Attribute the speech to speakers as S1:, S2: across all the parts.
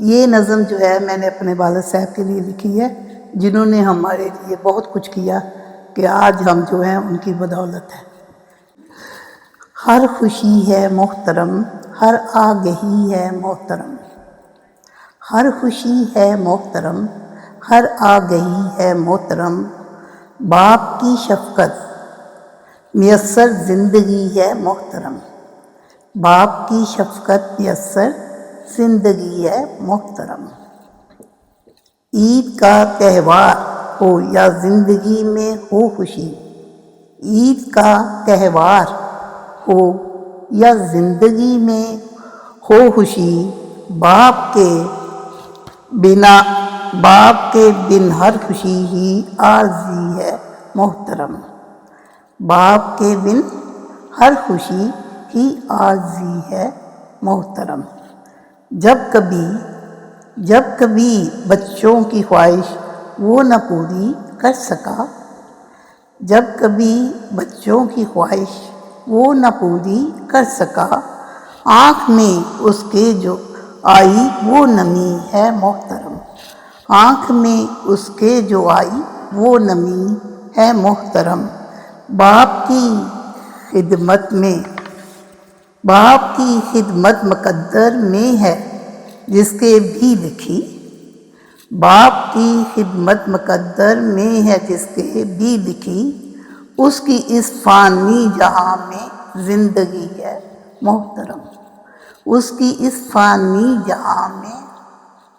S1: یہ نظم جو ہے میں نے اپنے والد صاحب کے لیے لکھی ہے، جنہوں نے ہمارے لیے بہت کچھ کیا کہ آج ہم جو ہیں ان کی بدولت ہے۔ ہر خوشی ہے محترم، ہر آگہی ہے محترم، ہر خوشی ہے محترم، ہر آگہی ہے محترم، باپ کی شفقت میسر زندگی ہے محترم، باپ کی شفقت میسر زندگی ہے محترم۔ عید کا تہوار ہو یا زندگی میں ہو خوشی، عید کا تہوار ہو یا زندگی میں ہو خوشی، باپ کے بن ہر خوشی ہی عارضی ہے محترم، باپ کے بن ہر خوشی ہی عارضی ہے محترم۔ جب کبھی بچوں کی خواہش وہ نہ پوری کر سکا، جب کبھی بچوں کی خواہش وہ نہ پوری کر سکا، آنکھ میں اس کے جو آئی وہ نمی ہے محترم، آنکھ میں اس کے جو آئی وہ نمی ہے محترم۔ باپ کی خدمت مقدر میں ہے جس کے بھی لکھی، باپ کی خدمت مقدر میں ہے جس کے بھی لکھی، اس کی اس فانی جہاں میں زندگی ہے محترم، اس کی اس فانی جہاں میں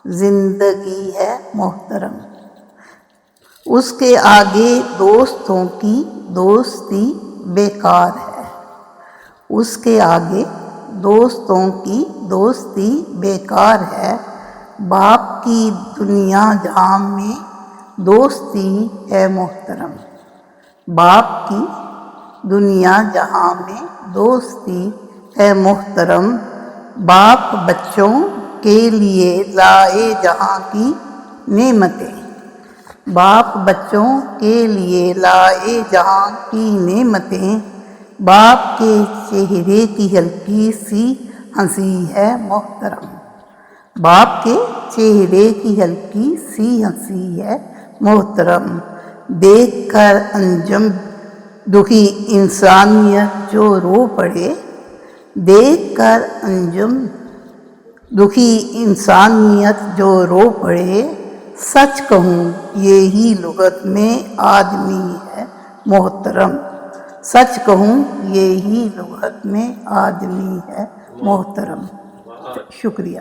S1: زندگی ہے محترم۔ اس کے آگے دوستوں کی دوستی بیکار ہے، اس کے آگے دوستوں کی دوستی بیکار ہے، باپ کی دنیا جہاں میں دوستی ہے محترم، باپ کی دنیا جہاں میں دوستی ہے محترم۔ باپ بچوں کے لیے لائے جہاں کی نعمتیں، باپ بچوں کے لیے لائے جہاں کی نعمتیں، باپ کے چہرے کی ہلکی سی ہنسی ہے محترم، باپ کے چہرے کی ہلکی سی ہنسی ہے محترم۔ دیکھ کر انجم دکھی انسانیت جو رو پڑے، دیکھ کر انجم دکھی انسانیت جو رو پڑے، سچ کہوں یہی لغت میں آدمی ہے محترم، سچ کہوں یہی لغت میں آدمی ہے محترم۔ شکریہ۔